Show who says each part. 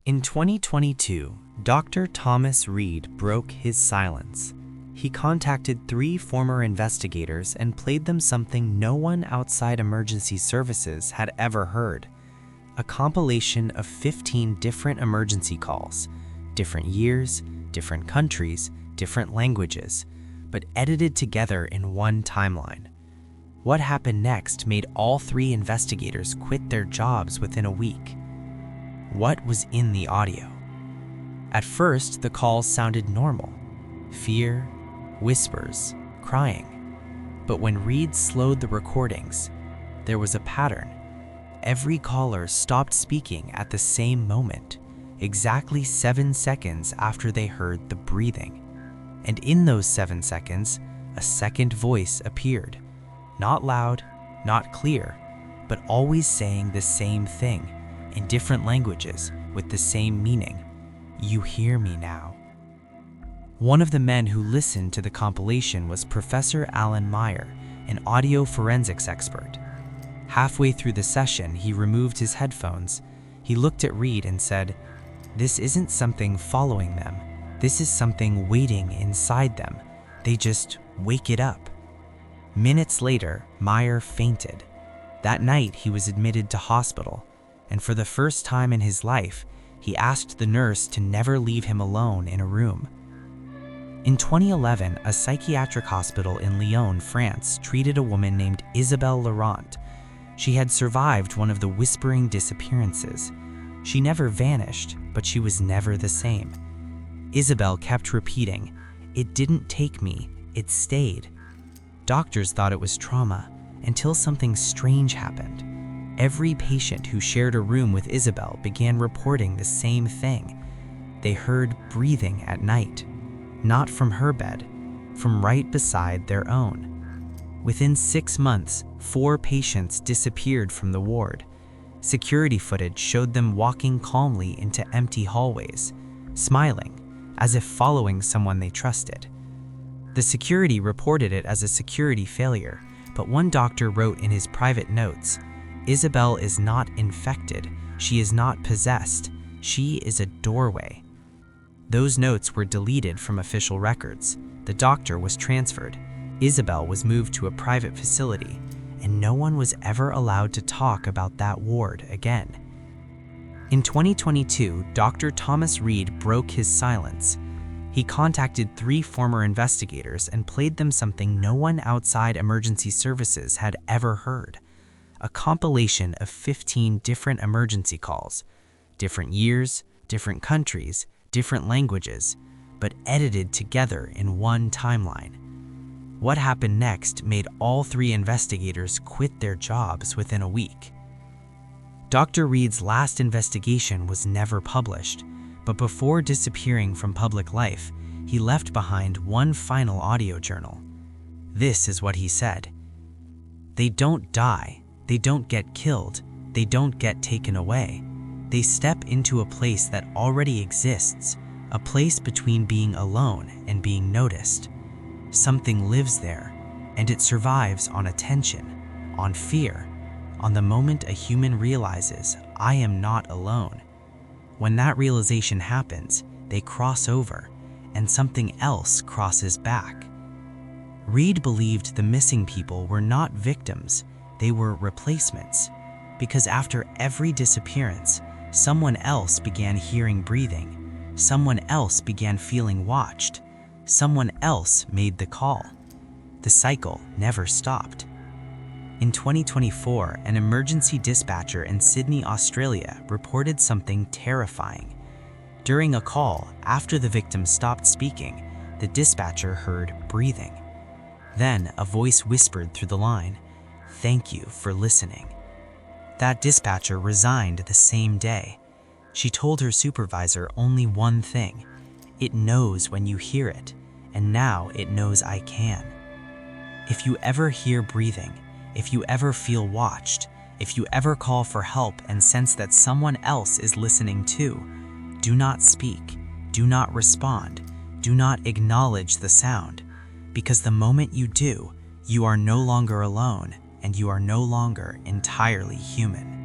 Speaker 1: In 2022, Dr. Thomas Reed broke his silence. He contacted 3 former investigators and played them something no one outside emergency services had ever heard. A compilation of 15 different emergency calls, different years, different countries, different languages, but edited together in one timeline. What happened next made all 3 investigators quit their jobs within a week. What was in the audio? At first, the calls sounded normal. Fear, whispers, crying. But when Reed slowed the recordings, there was a pattern. Every caller stopped speaking at the same moment, exactly 7 seconds after they heard the breathing. And in those 7 seconds, a second voice appeared. Not loud, not clear, but always saying the same thing, in different languages with the same meaning. You hear me now. One of the men who listened to the compilation was Professor Alan Meyer, an audio forensics expert. Halfway through the session, he removed his headphones. He looked at Reed and said, "This isn't something following them. This is something waiting inside them. They just wake it up." Minutes later, Meyer fainted. That night, he was admitted to hospital, and for the first time in his life, he asked the nurse to never leave him alone in a room. In 2011, a psychiatric hospital in Lyon, France, treated a woman named Isabelle Laurent. She had survived one of the whispering disappearances. She never vanished, but she was never the same. Isabelle kept repeating, "It didn't take me, it stayed." Doctors thought it was trauma, until something strange happened. Every patient who shared a room with Isabelle began reporting the same thing. They heard breathing at night, not from her bed, from right beside their own. Within 6 months, 4 patients disappeared from the ward. Security footage showed them walking calmly into empty hallways, smiling, as if following someone they trusted. The security reported it as a security failure, but one doctor wrote in his private notes, "Isabelle is not infected. She is not possessed. She is a doorway." Those notes were deleted from official records. The doctor was transferred. Isabelle was moved to a private facility, and no one was ever allowed to talk about that ward again. In 2022, Dr. Thomas Reed broke his silence. He contacted 3 former investigators and played them something no one outside emergency services had ever heard. A compilation of 15 different emergency calls, different years, different countries, different languages, but edited together in one timeline. What happened next made all 3 investigators quit their jobs within a week. Dr. Reed's last investigation was never published, but before disappearing from public life, he left behind one final audio journal. This is what he said. "They don't die. They don't get killed. They don't get taken away. They step into a place that already exists, a place between being alone and being noticed. Something lives there, and it survives on attention, on fear, on the moment a human realizes, I am not alone. When that realization happens, they cross over, and something else crosses back." Reed believed the missing people were not victims, they were replacements, because after every disappearance, someone else began hearing breathing, someone else began feeling watched, someone else made the call. The cycle never stopped. In 2024, an emergency dispatcher in Sydney, Australia, reported something terrifying. During a call, after the victim stopped speaking, the dispatcher heard breathing. Then a voice whispered through the line, "Thank you for listening." That dispatcher resigned the same day. She told her supervisor only one thing: "It knows when you hear it, and now it knows I can." If you ever hear breathing, if you ever feel watched, if you ever call for help and sense that someone else is listening too, do not speak, do not respond, do not acknowledge the sound, because the moment you do, you are no longer alone and you are no longer entirely human.